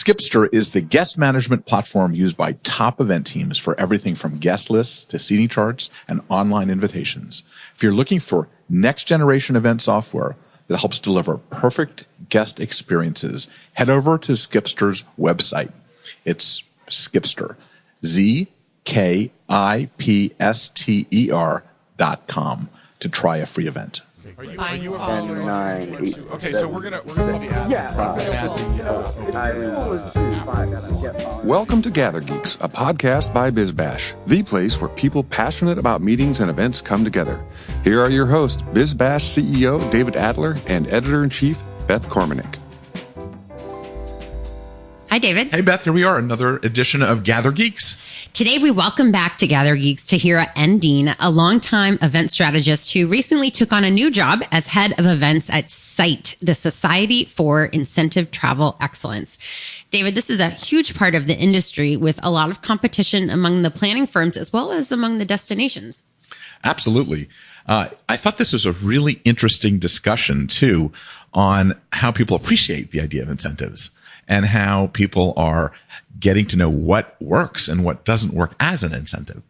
Skipster is the guest management platform used by top event teams for everything from guest lists to seating charts and online invitations. If you're looking for next generation event software that helps deliver perfect guest experiences, head over to Skipster's website. It's Skipster, ZKIPSTER.com to try a free event. Are you a 9, 8, Okay, so we're gonna be Welcome to Gather Geeks, a podcast by BizBash, the place where people passionate about meetings and events come together. Here are your hosts, BizBash CEO David Adler and Editor-in-Chief Beth Kormanik. Hi, David. Hey, Beth, here we are, another edition of Gather Geeks. Today, we welcome back to Gather Geeks Tahira Endean, a longtime event strategist who recently took on a new job as head of events at SITE, the Society for Incentive Travel Excellence. David, this is a huge part of the industry with a lot of competition among the planning firms as well as among the destinations. Absolutely. I thought this was a really interesting discussion, too, on how people appreciate the idea of incentives and how people are getting to know what works and what doesn't work as an incentive.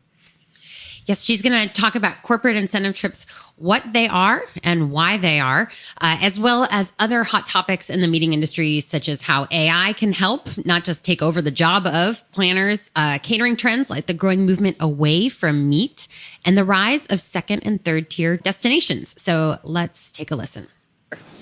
Yes, she's going to talk about corporate incentive trips, what they are and why they are, as well as other hot topics in the meeting industry, such as how AI can help not just take over the job of planners, catering trends like the growing movement away from meat, and the rise of second and third tier destinations. So let's take a listen.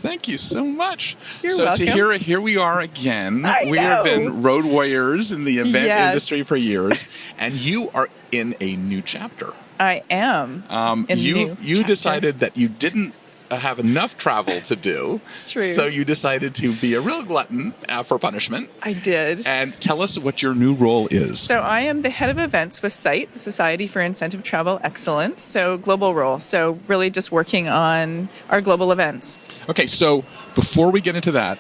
Thank you so much. You're welcome. Tahira, here we are again. We have been road warriors in the event industry for years, and you are in a new chapter. I am. You decided that you didn't have enough travel to do. It's true. So you decided to be a real glutton for punishment. I did. And tell us what your new role is. So I am the head of events with SITE, the Society for Incentive Travel Excellence. So global role. So really just working on our global events. Okay, so before we get into that,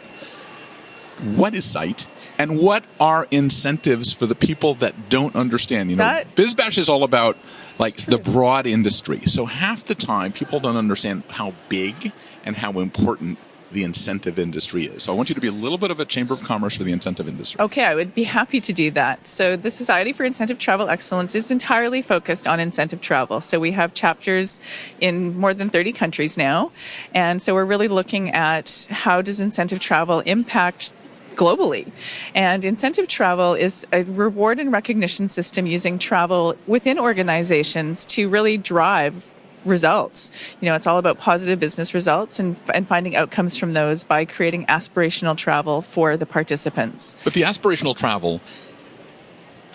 what is SITE and what are incentives for the people that don't understand? You know, BizBash is all about like the broad industry. So half the time people don't understand how big and how important the incentive industry is. So I want you to be a little bit of a chamber of commerce for the incentive industry. Okay, I would be happy to do that. So the Society for Incentive Travel Excellence is entirely focused on incentive travel. So we have chapters in more than 30 countries now. And so we're really looking at how does incentive travel impact globally. And incentive travel is a reward and recognition system using travel within organizations to really drive results. You know, it's all about positive business results and finding outcomes from those by creating aspirational travel for the participants. But the aspirational travel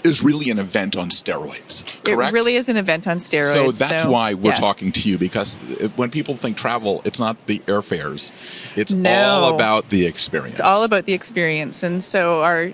is really an event on steroids, correct? It really is an event on steroids. So that's why we're talking to you, because when people think travel, it's not the airfares. It's all about the experience. It's all about the experience. And so our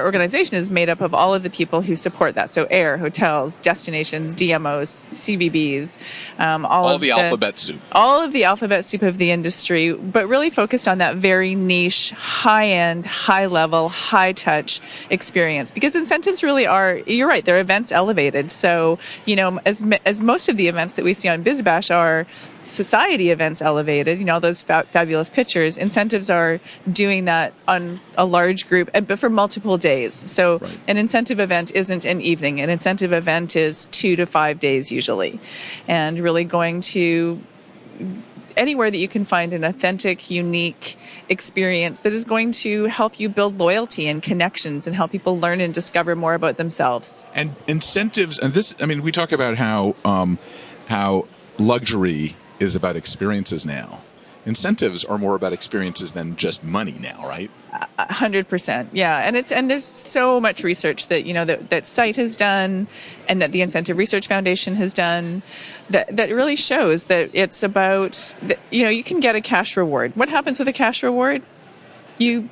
organization is made up of all of the people who support that. So air, hotels, destinations, DMOs, CVBs, all of the alphabet soup. All of the alphabet soup of the industry, but really focused on that very niche, high-end, high-level, high-touch experience. Because incentives really are, you're right, they're events elevated. So, you know, as most of the events that we see on BizBash are society events elevated, you know, those fabulous pictures, incentives are doing that on a large group, but for multiple days. So an incentive event isn't an evening. An incentive event is 2 to 5 days usually. And really going to anywhere that you can find an authentic, unique experience that is going to help you build loyalty and connections and help people learn and discover more about themselves. And incentives, and this, I mean, we talk about how luxury is about experiences now. Incentives are more about experiences than just money now, right? 100%. Yeah. And there's so much research that, you know, that SITE has done and that the Incentive Research Foundation has done that really shows that it's about, you know, you can get a cash reward. What happens with a cash reward? You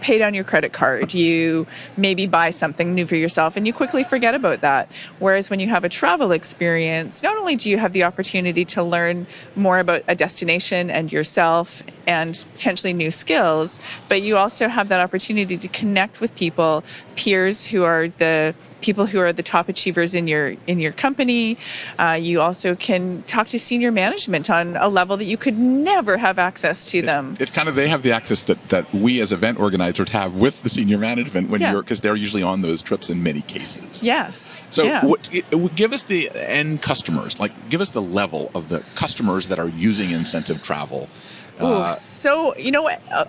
pay down your credit card, you maybe buy something new for yourself, and you quickly forget about that. Whereas when you have a travel experience, not only do you have the opportunity to learn more about a destination and yourself and potentially new skills, but you also have that opportunity to connect with people, peers who are the people who are the top achievers in your company. You also can talk to senior management on a level that you could never have access to them. It's kind of, they have the access that we as event organizers have with the senior management because they're usually on those trips in many cases. Yes. So give us the end customers, give us the level of the customers that are using incentive travel. So,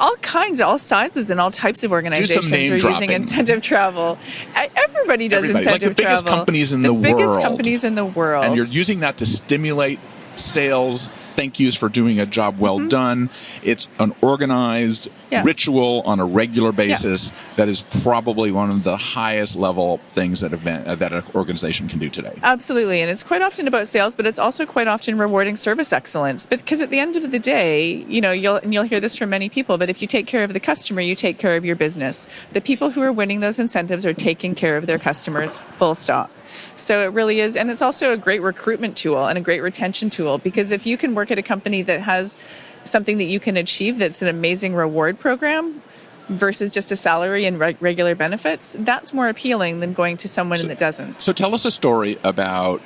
all kinds, all sizes and all types of organizations are using incentive travel. Everybody does incentive travel. Biggest companies in the world. The biggest companies in the world. And you're using that to stimulate sales, thank yous for doing a job well done. It's an organized ritual on a regular basis that is probably one of the highest level things that an organization can do today. Absolutely. And it's quite often about sales, but it's also quite often rewarding service excellence. Because at the end of the day, you'll hear this from many people, but if you take care of the customer, you take care of your business. The people who are winning those incentives are taking care of their customers, full stop. So it really is. And it's also a great recruitment tool and a great retention tool, because if you can work at a company that has something that you can achieve that's an amazing reward program versus just a salary and regular benefits, that's more appealing than going to someone that doesn't. So tell us a story about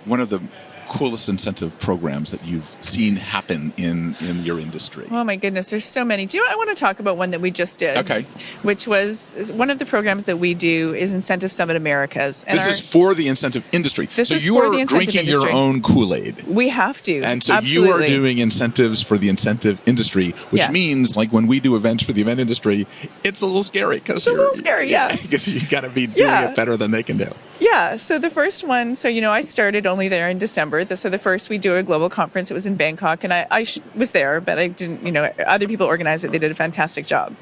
one of the coolest incentive programs that you've seen happen in your industry. Oh my goodness, there's so many. Do you know, I want to talk about one that we just did. Okay. Which was one of the programs that we do is Incentive Summit Americas. And this is for the incentive industry. So you are drinking your own Kool-Aid. We have to. And so you are doing incentives for the incentive industry, which means when we do events for the event industry, it's a little scary. It's a little scary, Because you got to be doing it better than they can do. Yeah. So the first one, I started only there in December. So the first, we do a global conference. It was in Bangkok, and I was there, but I didn't, other people organized it. They did a fantastic job.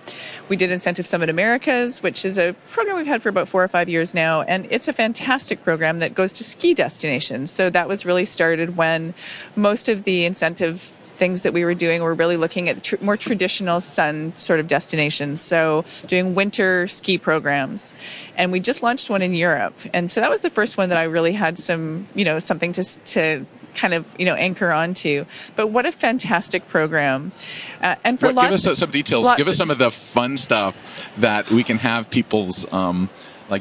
We did Incentive Summit Americas, which is a program we've had for about 4 or 5 years now. And it's a fantastic program that goes to ski destinations. So that was really started when most of the incentive things that we were doing were really looking at more traditional sun sort of destinations. So doing winter ski programs. And we just launched one in Europe. And so that was the first one that I really had some, something to kind of, anchor onto. But what a fantastic program. And for give us some details. Give us some of the fun stuff that we can have people's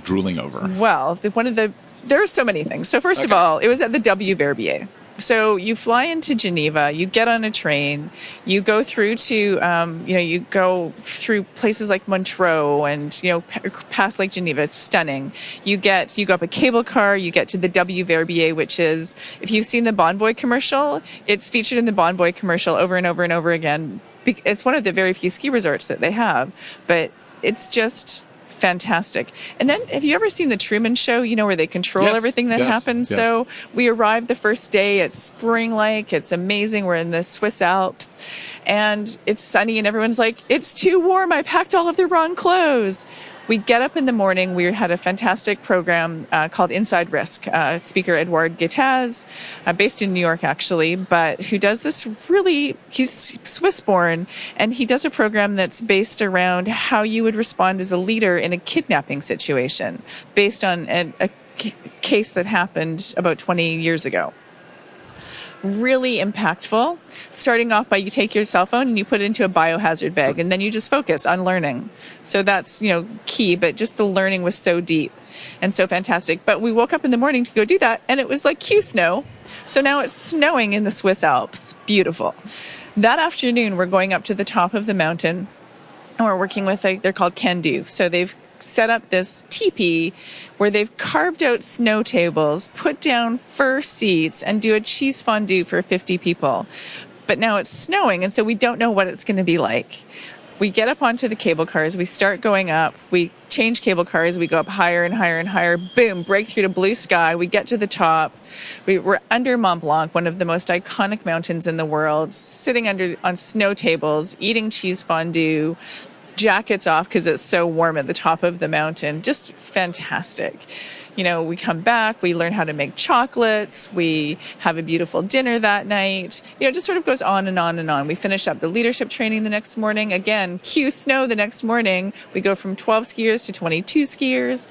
drooling over. Well, there are so many things. So first of all, it was at the W Verbier. So you fly into Geneva, you get on a train, you go through to, you go through places like Montreux and, past Lake Geneva. It's stunning. You go up a cable car, you get to the W Verbier, which is, if you've seen the Bonvoy commercial, it's featured in the Bonvoy commercial over and over and over again. It's one of the very few ski resorts that they have, but it's just fantastic. And then, have you ever seen the Truman Show, where they control everything that happens? Yes. So we arrived the first day at Spring Lake. It's amazing. We're in the Swiss Alps and it's sunny and everyone's like, it's too warm. I packed all of the wrong clothes. We get up in the morning. We had a fantastic program called Inside Risk. Speaker Edouard Guettaz, based in New York actually, but who does this he's Swiss-born, and he does a program that's based around how you would respond as a leader in a kidnapping situation, based on a case that happened about 20 years ago. Really impactful. Starting off by, you take your cell phone and you put it into a biohazard bag, and then you just focus on learning. So that's, key, but just the learning was so deep and so fantastic. But we woke up in the morning to go do that, and it was like cue snow. So now it's snowing in the Swiss Alps. Beautiful. That afternoon, we're going up to the top of the mountain, and we're working with, they're called Can-Do. So they've set up this teepee where they've carved out snow tables, put down fur seats, and do a cheese fondue for 50 people. But now it's snowing, and so we don't know what it's going to be like. We get up onto the cable cars, we start going up, we change cable cars, we go up higher and higher and higher, boom, break through to blue sky, we get to the top. We're under Mont Blanc, one of the most iconic mountains in the world, sitting on snow tables, eating cheese fondue, jackets off because it's so warm at the top of the mountain. Just fantastic. We come back, we learn how to make chocolates, we have a beautiful dinner that night. It just sort of goes on and on and on. We finish up the leadership training the next morning. Again, cue snow the next morning. We go from 12 skiers to 22 skiers.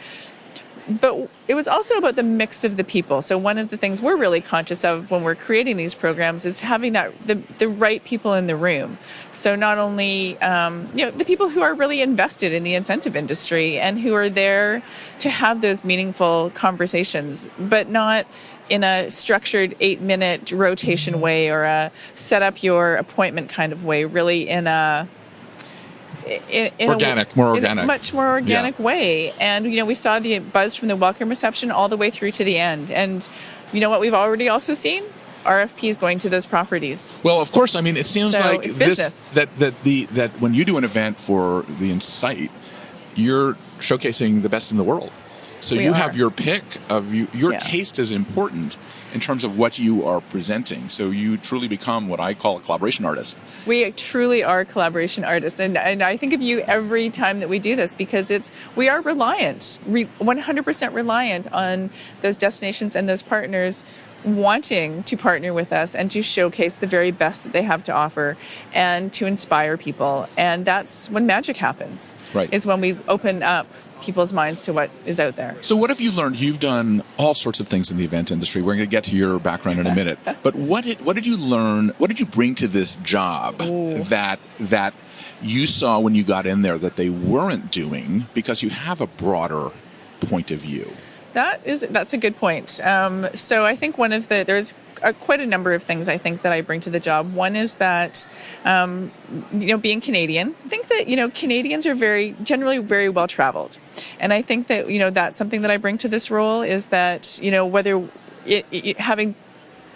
but it was also about the mix of the people. So one of the things we're really conscious of when we're creating these programs is having that the right people in the room. So not only the people who are really invested in the incentive industry and who are there to have those meaningful conversations, but not in a structured 8-minute rotation way or a set up your appointment kind of way, really in a much more organic way. And, we saw the buzz from the welcome reception all the way through to the end. And you know what we've already also seen? RFPs going to those properties. Well, of course, I mean, it seems like it's business. that when you do an event for the Insight, you're showcasing the best in the world. So you have your pick of your taste is important in terms of what you are presenting. So you truly become what I call a collaboration artist. We truly are collaboration artists. And I think of you every time that we do this because we are 100% reliant on those destinations and those partners wanting to partner with us and to showcase the very best that they have to offer and to inspire people. And that's when magic happens, right? Is when we open up people's minds to what is out there. So what have you learned? You've done all sorts of things in the event industry. We're going to get to your background in a minute. But what did you learn? What did you bring to this job that you saw when you got in there that they weren't doing because you have a broader point of view? That's a good point. So I think there's quite a number of things I think that I bring to the job. One is that, being Canadian, I think that, Canadians are generally very well traveled. And I think that, that's something that I bring to this role is that, whether having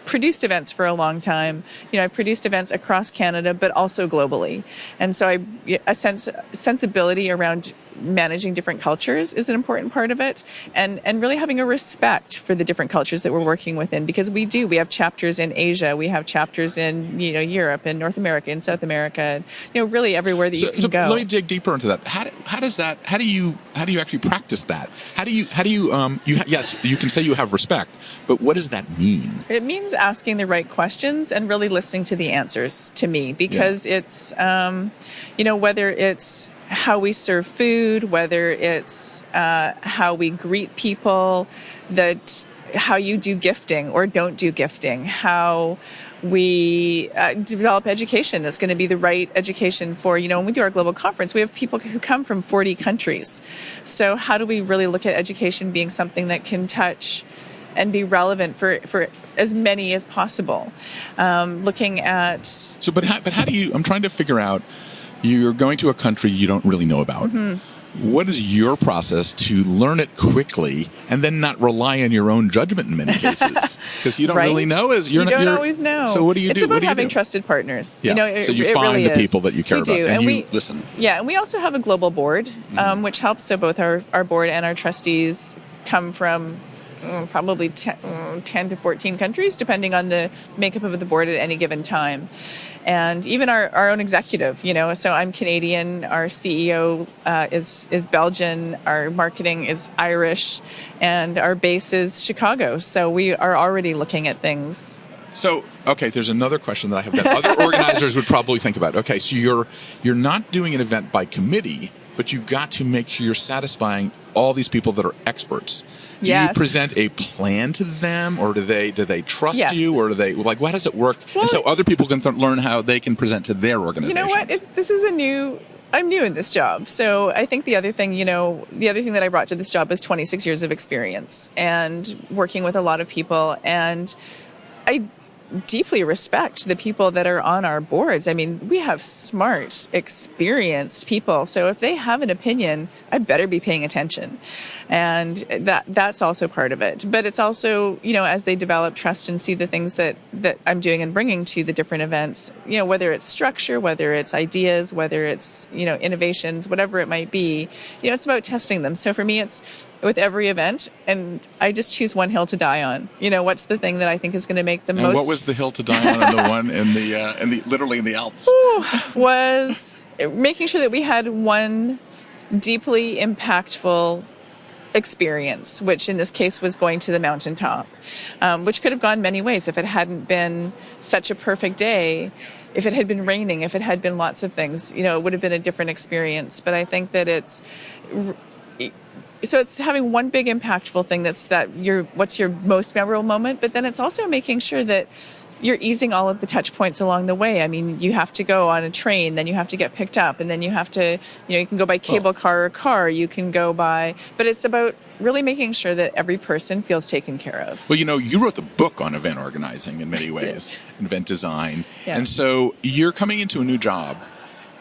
produced events for a long time, I produced events across Canada, but also globally. And so a sensibility around managing different cultures is an important part of it, and really having a respect for the different cultures that we're working within, because we have chapters in Asia, we have chapters in Europe and North America and South America, and really everywhere that you can go. Let me dig deeper into that. How do you actually practice that? How do you yes, you can say you have respect, but what does that mean? It means asking the right questions and really listening to the answers, to me, because it's whether it's how we serve food, whether it's how we greet people, how you do gifting or don't do gifting, how we develop education that's going to be the right education for, when we do our global conference, we have people who come from 40 countries. So how do we really look at education being something that can touch and be relevant for as many as possible? Looking at... So, but how do you... I'm trying to figure out, you're going to a country you don't really know about. Mm-hmm. What is your process to learn it quickly and then not rely on your own judgment in many cases? Because you don't really know. You don't always know. So what do you do? It's about having trusted partners. Yeah. So you find the people that you care about and you listen. Yeah, and we also have a global board, which helps. So both our board and our trustees come from probably 10 to 14 countries, depending on the makeup of the board at any given time. And even our own executive, so I'm Canadian, our CEO is Belgian, our marketing is Irish, and our base is Chicago. So we are already looking at things. So, okay, there's another question that I have that other organizers would probably think about. Okay, so you're not doing an event by committee, but you've got to make sure you're satisfying all these people that are experts. Do you present a plan to them, or do they trust you, or do they how does it work? Well, and so other people can learn how they can present to their organization. You know what? This is I'm new in this job. So I think the other thing that I brought to this job was 26 years of experience and working with a lot of people, and I deeply respect the people that are on our boards. I mean, we have smart, experienced people. So if they have an opinion, I better be paying attention. And that's also part of it. But it's also, as they develop trust and see the things that I'm doing and bringing to the different events, whether it's structure, whether it's ideas, whether it's, innovations, whatever it might be, it's about testing them. So for me, it's with every event, and I just choose one hill to die on. What's the thing that I think is going to make the most... And what was the hill to die on, and the one in the literally in the Alps? Was making sure that we had one deeply impactful experience, which in this case was going to the mountaintop, which could have gone many ways if it hadn't been such a perfect day. If it had been raining, if it had been lots of things, it would have been a different experience. But I think that so it's having one big impactful thing what's your most memorable moment, but then it's also making sure that you're easing all of the touch points along the way. I mean, you have to go on a train, then you have to get picked up, and then you have to, you can go by cable car, you can go by, but it's about really making sure that every person feels taken care of. Well, you wrote the book on event organizing in many ways, event design. Yeah. And so you're coming into a new job.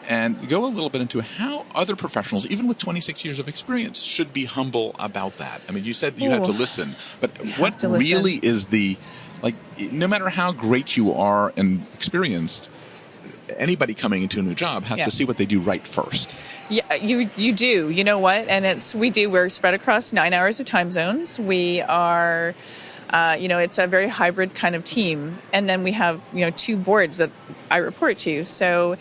And go a little bit into how other professionals, even with 26 years of experience, should be humble about that. I mean, you said you had to listen, but what really is no matter how great you are and experienced, anybody coming into a new job has to see what they do right first. Yeah, you do. You know what? And we're spread across 9 hours of time zones. We are, it's a very hybrid kind of team. And then we have, 2 boards that I report to. So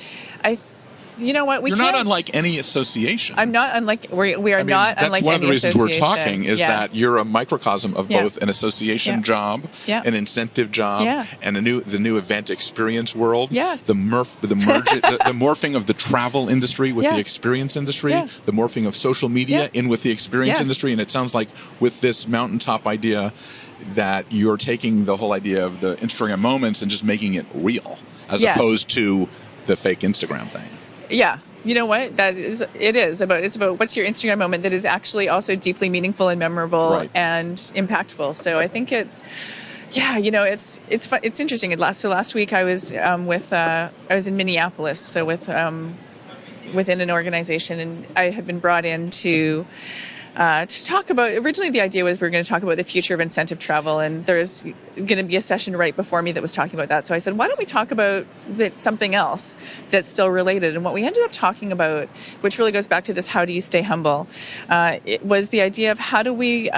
you know what? You're not unlike any association. I'm not unlike. We are not unlike any association. That's one of the reasons we're talking is that you're a microcosm of both an association job, an incentive job, and the new event experience world. Yes. The morphing of the travel industry with the experience industry. The morphing of social media in with the experience industry. And it sounds like with this mountaintop idea that you're taking the whole idea of the Instagram moments and just making it real, as opposed to the fake Instagram thing. Yeah. You know what? It's about what's your Instagram moment that is actually also deeply meaningful and memorable and impactful. So I think it's interesting. Last week I was I was in Minneapolis, so within an organization, and I had been brought in to talk about, originally the idea was we were going to talk about the future of incentive travel, and there's going to be a session right before me that was talking about that. So I said, why don't we talk about something else that's still related? And what we ended up talking about, which really goes back to this, how do you stay humble? It was the idea of how do we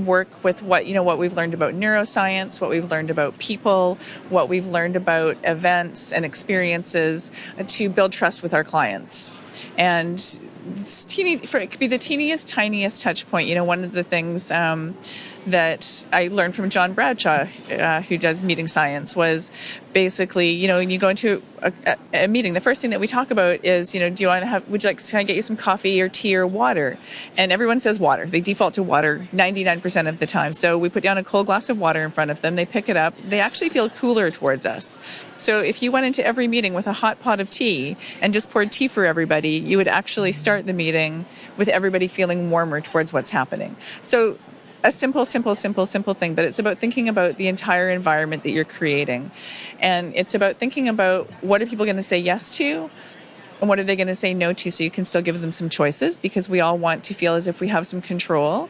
work with what we've learned about neuroscience, what we've learned about people, what we've learned about events and experiences to build trust with our clients. And it could be the tiniest touch point. One of the things that I learned from John Bradshaw, who does meeting science, was basically, when you go into a meeting, the first thing that we talk about is, do you want to can I get you some coffee or tea or water? And everyone says water. They default to water 99% of the time. So we put down a cold glass of water in front of them. They pick it up. They actually feel cooler towards us. So if you went into every meeting with a hot pot of tea and just poured tea for everybody, you would actually start the meeting with everybody feeling warmer towards what's happening. So a simple thing, but it's about thinking about the entire environment that you're creating. And it's about thinking about what are people going to say yes to and what are they going to say no to, so you can still give them some choices, because we all want to feel as if we have some control.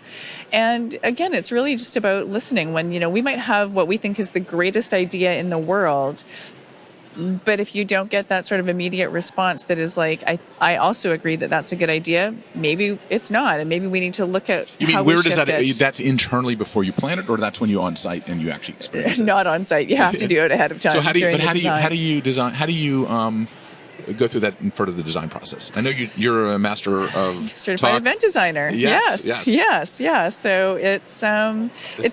And again, it's really just about listening when, we might have what we think is the greatest idea in the world, but if you don't get that sort of immediate response that is like, I also agree that that's a good idea, maybe it's not, and maybe we need to look at how we shift it. That's internally before you plan it, or that's when you're on site and you actually experience it? Not on site. You have to do it ahead of time. So how do you design? How do you go through that in front of the design process? I know you're a master of certified event designer. Yes. So it's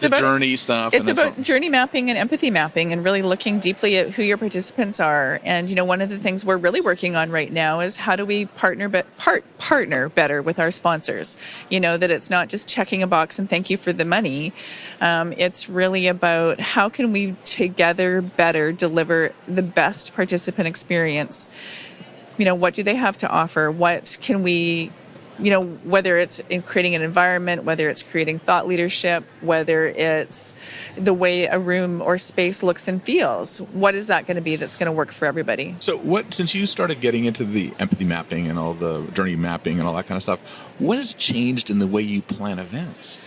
about journey stuff. It's about journey mapping and empathy mapping, and really looking deeply at who your participants are. And one of the things we're really working on right now is how do we partner better with our sponsors. That it's not just checking a box and thank you for the money. It's really about how can we together better deliver the best participant experience. What do they have to offer? What can we, whether it's in creating an environment, whether it's creating thought leadership, whether it's the way a room or space looks and feels, what is that going to be that's going to work for everybody? So since you started getting into the empathy mapping and all the journey mapping and all that kind of stuff, what has changed in the way you plan events?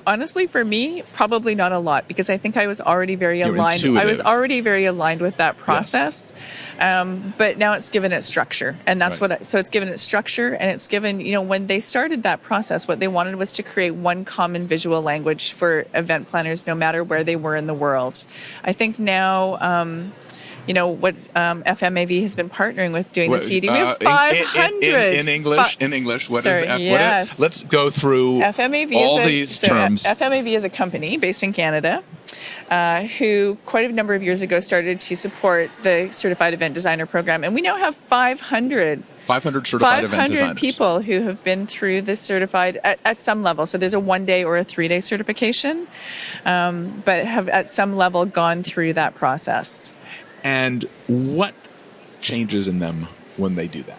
Honestly, for me, probably not a lot, because I think I was already very aligned. Intuitive. I was already very aligned with that process. Yes. But now it's given it structure, and that's so it's given it structure, and it's given, when they started that process, what they wanted was to create one common visual language for event planners, no matter where they were in the world. I think now, what FMAV has been partnering with doing the CD. We have 500 in English. What is F? Yes. Let's go through FMAV all these terms. FMAV is a company based in Canada who quite a number of years ago started to support the Certified Event Designer program, and we now have 500 500 certified event 500 designers. people who have been through this certified at some level. So there's a 1-day or a 3-day certification, but have at some level gone through that process. And what changes in them when they do that?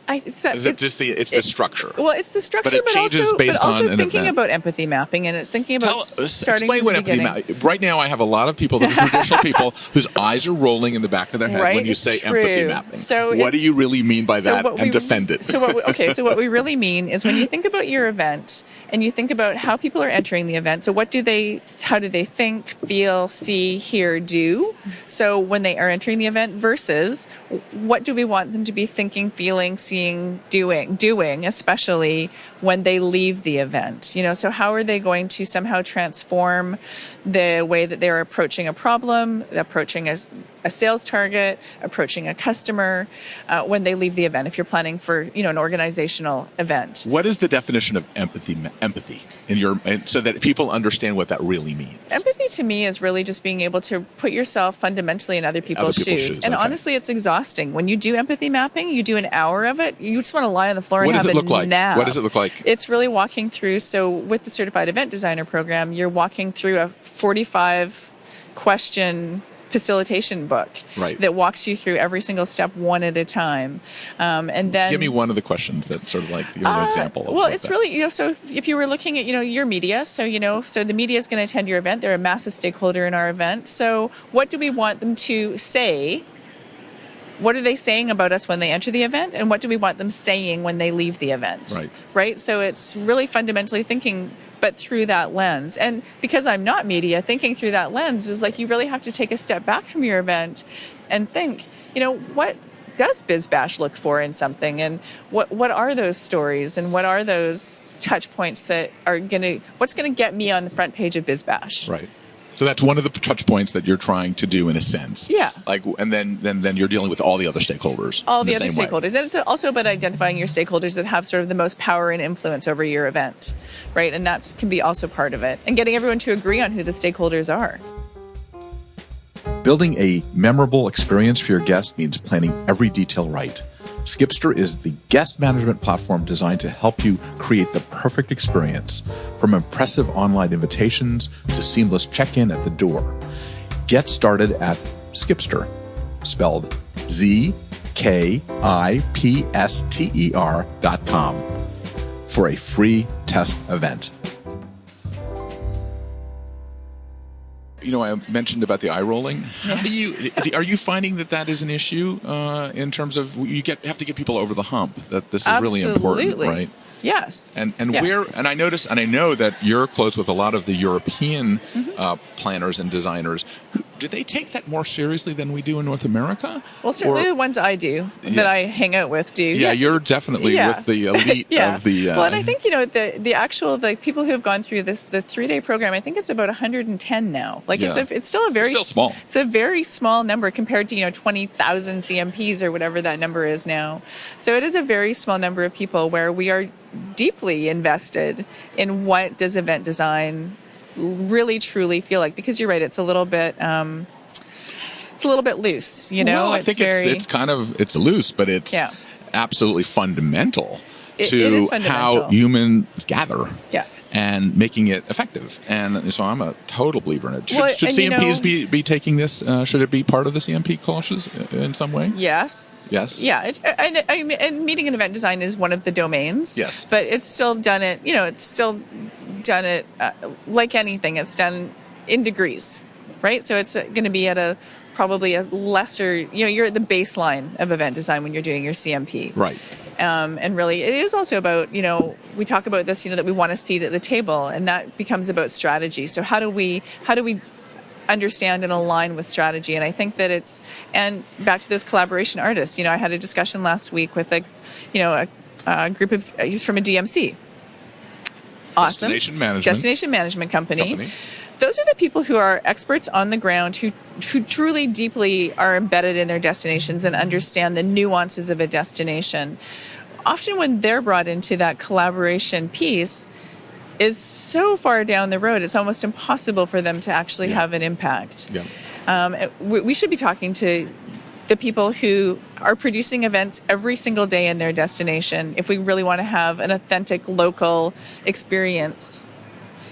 Is it just the structure? Well, it's the structure, but it changes based but also on an thinking event. about empathy mapping, and it's thinking about starting explain from what the empathy beginning. mapping. Right now, I have a lot of people that are traditional people whose eyes are rolling in the back of their head Right, when you it's say true. empathy mapping. So what do you really mean by that, what and defend it? So what we really mean is when you think about your event and you think about how people are entering the event. So how do they think, feel, see, hear, do? So when they are entering the event versus what do we want them to be thinking, feeling, seeing, doing, especially when they leave the event. So how are they going to somehow transform the way that they're approaching a problem, approaching a sales target, approaching a customer when they leave the event, if you're planning for an organizational event. What is the definition of empathy so that people understand what that really means? Empathy to me is really just being able to put yourself fundamentally in other people's shoes. And honestly, it's exhausting. When you do empathy mapping, you do an hour of it, you just want to lie on the floor and have a nap. What does it look like? It's really walking through. So with the Certified Event Designer program, you're walking through a 45-question facilitation book that walks you through every single step one at a time. And then give me one of the questions that's sort of like the example. Well, it's really, so if you were looking at, your media, so the media is going to attend your event. They're a massive stakeholder in our event. So what do we want them to say? What are they saying about us when they enter the event? And what do we want them saying when they leave the event? Right. So it's really fundamentally thinking, but through that lens. And because I'm not media, thinking through that lens is like you really have to take a step back from your event and think, what does BizBash look for in something? And what are those stories? And what are those touch points that are what's going to get me on the front page of BizBash? Right. So that's one of the touch points that you're trying to do in a sense. Yeah. And then you're dealing with all the other stakeholders. All the other stakeholders. And it's also about identifying your stakeholders that have sort of the most power and influence over your event, right? And that can be also part of it. And getting everyone to agree on who the stakeholders are. Building a memorable experience for your guest means planning every detail right. Skipster is the guest management platform designed to help you create the perfect experience, from impressive online invitations to seamless check-in at the door. Get started at Skipster, spelled ZKIPSTER.com, for a free test event. I mentioned about the Eyerolling. Are you finding that is an issue in terms of have to get people over the hump? That this is really important, right? Yes. And I notice, and I know that you're close with a lot of the European planners and designers. Do they take that more seriously than we do in North America? Well, certainly the ones I do, that I hang out with, do. Yeah, you're definitely with the elite of the... Well, and I think, the people who have gone through the 3-day program, I think it's about 110 now. It's still small. It's a very small number compared to, 20,000 CMPs or whatever that number is now. So it is a very small number of people where we are deeply invested in what does event design really truly feel like, because you're right, it's a little bit loose, Well, I think it's loose, but it's absolutely fundamental to how humans gather. Yeah. And making it effective. And so I'm a total believer in it. Should CMPs be taking this? Should it be part of the CMP courses in some way? Yes. Yeah. And meeting and event design is one of the domains. Yes. But it's still done it, like anything. It's done in degrees, right? So it's going to be at probably a lesser, you're at the baseline of event design when you're doing your CMP. Right. And really, it is also about, we talk about this, that we want a seat at the table, and that becomes about strategy. So how do we understand and align with strategy? And I think that and back to those collaboration artists, I had a discussion last week with a group of, he's from a DMC. Awesome. Destination management company. Those are the people who are experts on the ground, who truly deeply are embedded in their destinations and understand the nuances of a destination. Often when they're brought into that collaboration piece is so far down the road, it's almost impossible for them to actually have an impact. Yeah. We should be talking to the people who are producing events every single day in their destination if we really want to have an authentic local experience.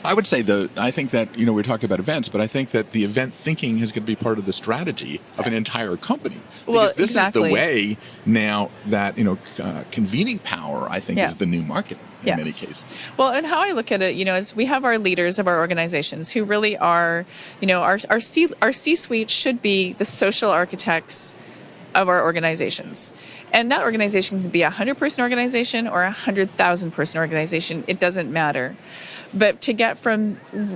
I would say, I think that, we're talking about events, but I think that the event thinking is going to be part of the strategy of an entire company. Because this is the way now that, convening power, I think, is the new market in many cases. Well, and how I look at it, is we have our leaders of our organizations who really are, our C-suite should be the social architects of our organizations. And that organization can be a 100-person organization or a 100,000-person organization. It doesn't matter. But to get from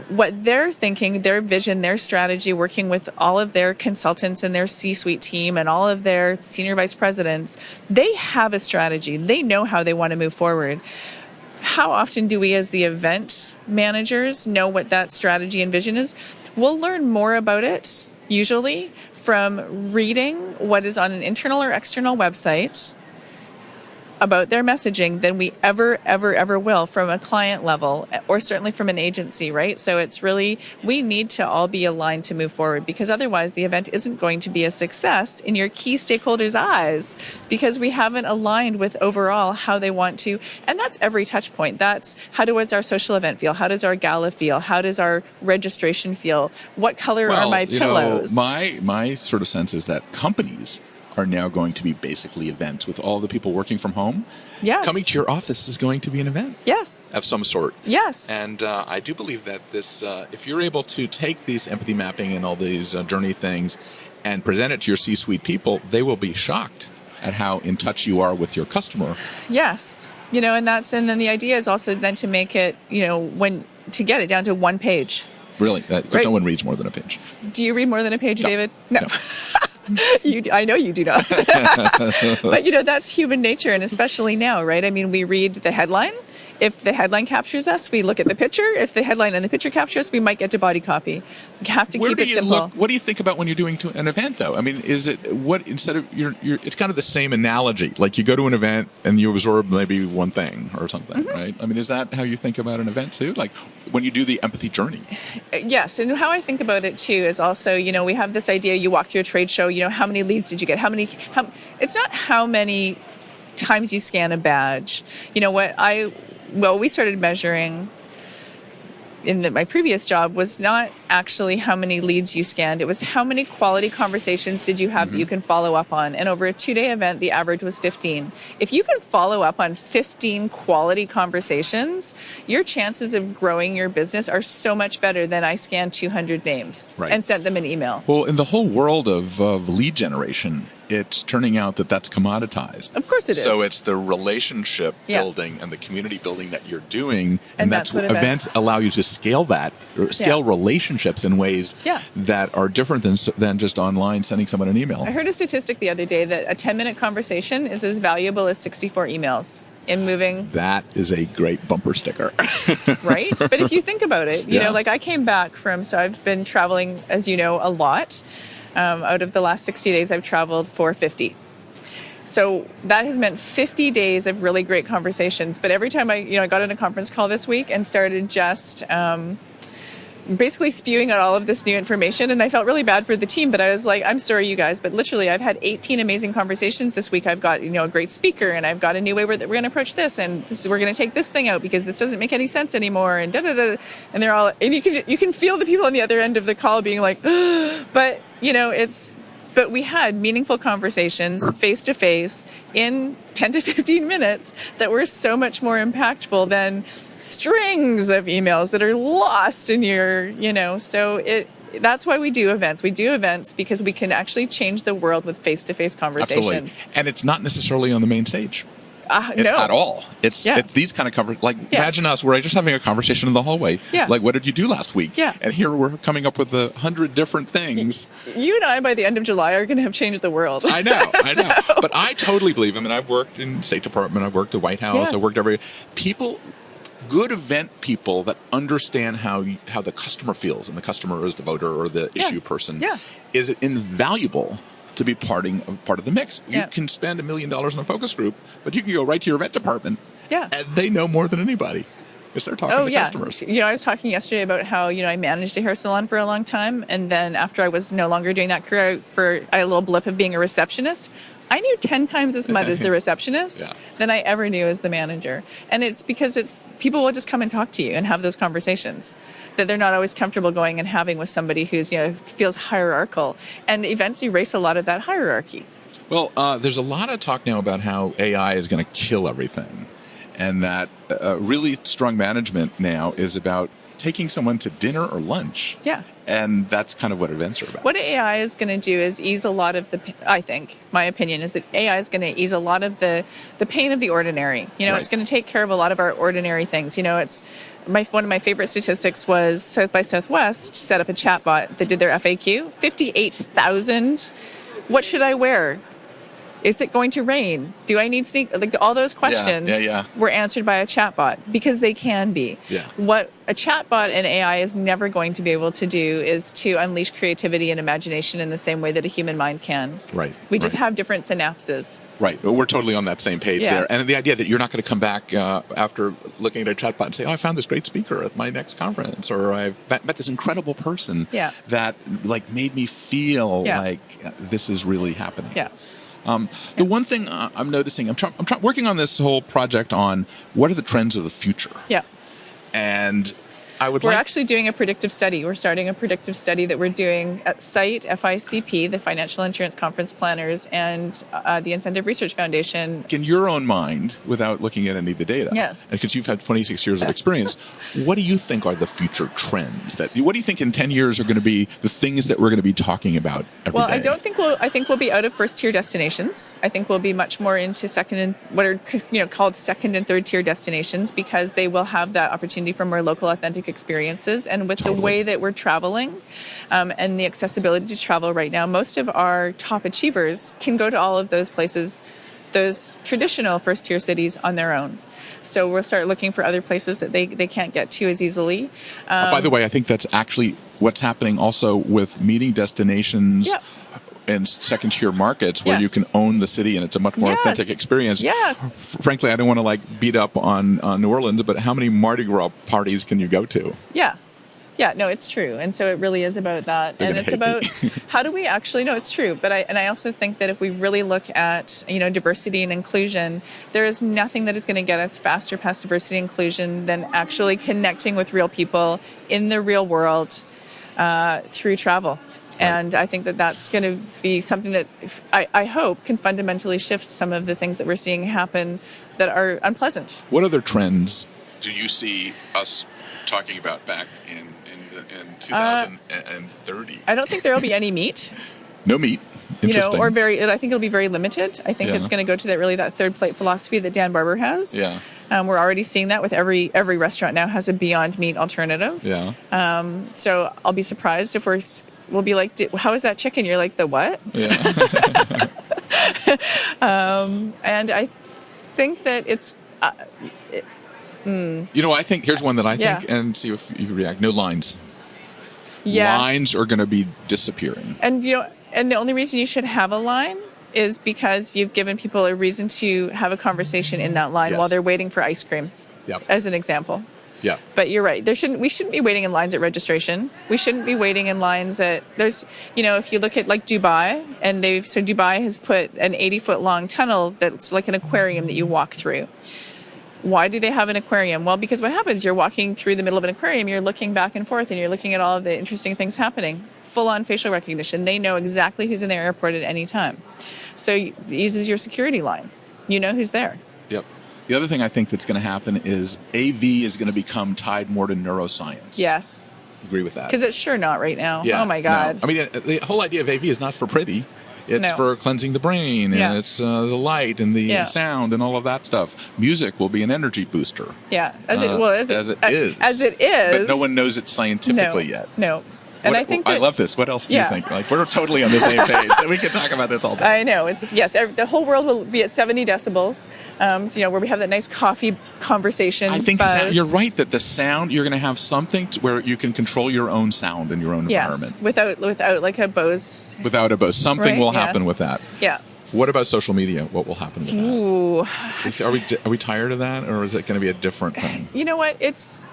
what they're thinking, their vision, their strategy, working with all of their consultants and their C-suite team and all of their senior vice presidents, they have a strategy. They know how they want to move forward. How often do we as the event managers know what that strategy and vision is? We'll learn more about it, usually, from reading what is on an internal or external website about their messaging than we ever will from a client level, or certainly from an agency, right? So it's really, we need to all be aligned to move forward, because otherwise the event isn't going to be a success in your key stakeholders' eyes, because we haven't aligned with overall how they want to. And that's every touch point. That's how does our social event feel? How does our gala feel? How does our registration feel? What color are my pillows? My sort of sense is that companies are now going to be basically events with all the people working from home. Yes. Coming to your office is going to be an event. Yes. Of some sort. Yes. And I do believe that this, if you're able to take these empathy mapping and all these journey things and present it to your C-suite people, they will be shocked at how in touch you are with your customer. Yes. And then the idea is also then to make it, to get it down to one page. Really? Right? No one reads more than a page. Do you read more than a page, No. David? No. I know you do not. But, that's human nature, and especially now, right? I mean, we read the headline. If the headline captures us, we look at the picture. If the headline and the picture capture us, we might get to body copy. You have to keep it simple. What do you think about when you're doing an event, though? I mean, is it instead of it's kind of the same analogy. Like you go to an event and you absorb maybe one thing or something, right? I mean, is that how you think about an event too? Like when you do the empathy journey? Yes, and how I think about it too is also, we have this idea. You walk through a trade show. How many leads did you get? It's not how many times you scan a badge. We started measuring in my previous job was not actually how many leads you scanned. It was how many quality conversations did you have that you can follow up on. And over a 2-day event, the average was 15. If you can follow up on 15 quality conversations, your chances of growing your business are so much better than I scanned 200 names and sent them an email. Well, in the whole world of lead generation, it's turning out that that's commoditized. Of course it is. So it's the relationship building and the community building that you're doing. And that's what events allow you to scale that, or scale relationships in ways that are different than just online sending someone an email. I heard a statistic the other day that a 10-minute conversation is as valuable as 64 emails in moving. That is a great bumper sticker. Right? But if you think about it, like I came back so I've been traveling, as you know, a lot. Out of the last 60 days, I've traveled for 50. So that has meant 50 days of really great conversations. But every time I got on a conference call this week and started just basically spewing out all of this new information, and I felt really bad for the team, but I was like, I'm sorry, you guys, but literally I've had 18 amazing conversations this week. I've got, a great speaker, and I've got a new way we're going to approach this, and we're going to take this thing out because this doesn't make any sense anymore, and da-da-da. And they're all, and you can feel the people on the other end of the call being like, but, but we had meaningful conversations face to face in 10 to 15 minutes that were so much more impactful than strings of emails that are lost in your, so that's why we do events. We do events because we can actually change the world with face-to-face conversations. Absolutely. And it's not necessarily on the main stage. No. At all. It's these kind of imagine us, we're just having a conversation in the hallway. Yeah. Like, what did you do last week? Yeah. And here we're coming up with 100 different things. You and I, by the end of July, are going to have changed the world. I know. But I totally believe, I've worked in State Department, I've worked at White House, I've worked good event people that understand how the customer feels, and the customer is the voter or the issue person, is invaluable to be part of the mix. You can spend $1 million on a focus group, but you can go right to your event department, and they know more than anybody. because they're talking to customers. I was talking yesterday about how, I managed a hair salon for a long time. And then after I was no longer doing that career, I had a little blip of being a receptionist. I knew 10 times as much as the receptionist than I ever knew as the manager. And it's because people will just come and talk to you and have those conversations that they're not always comfortable going and having with somebody who's, feels hierarchical. And events erase a lot of that hierarchy. Well, there's a lot of talk now about how AI is going to kill everything. And that really strong management now is about taking someone to dinner or lunch. Yeah. And that's kind of what events are about. What AI is going to do is ease a lot of I think, my opinion is that AI is going to ease a lot of the pain of the ordinary. It's going to take care of a lot of our ordinary things. It's one of my favorite statistics was South by Southwest set up a chatbot that did their FAQ. 58,000. What should I wear? Is it going to rain? Do I need all those questions were answered by a chatbot because they can be. Yeah. What a chatbot and AI is never going to be able to do is to unleash creativity and imagination in the same way that a human mind can. Right. We just have different synapses. Right. Well, we're totally on that same page there. And the idea that you're not going to come back after looking at a chatbot and say, I found this great speaker at my next conference, or I've met this incredible person that made me feel like this is really happening. Yeah. The one thing I'm noticing, I'm working on this whole project on what are the trends of the future. Yeah. And we're actually doing a predictive study. We're starting a predictive study that we're doing at SITE, FICP, the Financial Insurance Conference Planners, and the Incentive Research Foundation. In your own mind, without looking at any of the data, because you've had 26 years of experience, what do you think are the future trends? What do you think in 10 years are going to be the things that we're going to be talking about every day? I think we'll be out of first-tier destinations. I think we'll be much more into what are called second and third-tier destinations, because they will have that opportunity for more local, authentic experiences. And with the way that we're traveling and the accessibility to travel right now, most of our top achievers can go to all of those places, those traditional first-tier cities, on their own. So we'll start looking for other places that they can't get to as easily. By the way, I think that's actually what's happening also with meeting destinations in second-tier markets where you can own the city and it's a much more authentic experience. Yes. Frankly, I don't want to beat up on New Orleans, but how many Mardi Gras parties can you go to? Yeah. Yeah, no, it's true. And so it really is about that. And it's about how do we actually, no, it's true. But I also think that if we really look at, diversity and inclusion, there is nothing that is going to get us faster past diversity and inclusion than actually connecting with real people in the real world through travel. And I think that that's going to be something that I hope can fundamentally shift some of the things that we're seeing happen that are unpleasant. What other trends do you see us talking about back in 2030? I don't think there will be any meat. No meat. Interesting. I think it'll be very limited. I think it's going to go to that third plate philosophy that Dan Barber has. Yeah. We're already seeing that with every restaurant now has a Beyond Meat alternative. Yeah. So I'll be surprised if we'll be like, how is that chicken? You're like, the what? Yeah. And I think that it's... I think here's one that I think, and see if you react. No lines. Yes. Lines are going to be disappearing. And and the only reason you should have a line is because you've given people a reason to have a conversation in that line while they're waiting for ice cream. Yep. As an example. Yeah. But you're right. We shouldn't be waiting in lines at registration. We shouldn't be waiting in lines if you look at Dubai, and Dubai has put an 80-foot long tunnel that's like an aquarium that you walk through. Why do they have an aquarium? Well, because what happens, you're walking through the middle of an aquarium, you're looking back and forth, and you're looking at all of the interesting things happening. Full-on facial recognition. They know exactly who's in their airport at any time. So it eases your security line. You know who's there. Yep. The other thing I think that's going to happen is AV is going to become tied more to neuroscience. Yes. Agree with that. Because it's sure not right now. Yeah, oh, my God. No. I mean, the whole idea of AV is not for pretty. It's for cleansing the brain, and it's the light and the sound and all of that stuff. Music will be an energy booster. Yeah, as it is. But no one knows it scientifically yet. No. And I think I love this. What else do you think? We're totally on the same page. We can talk about this all day. I know. The whole world will be at 70 decibels. Where we have that nice coffee conversation. I think you're right that the sound, you're going to have something where you can control your own sound in your own environment. Without like a Bose. Without a Bose. Something will happen with that. Yeah. What about social media? What will happen with that? Ooh. Are we tired of that, or is it going to be a different thing? You know what? It's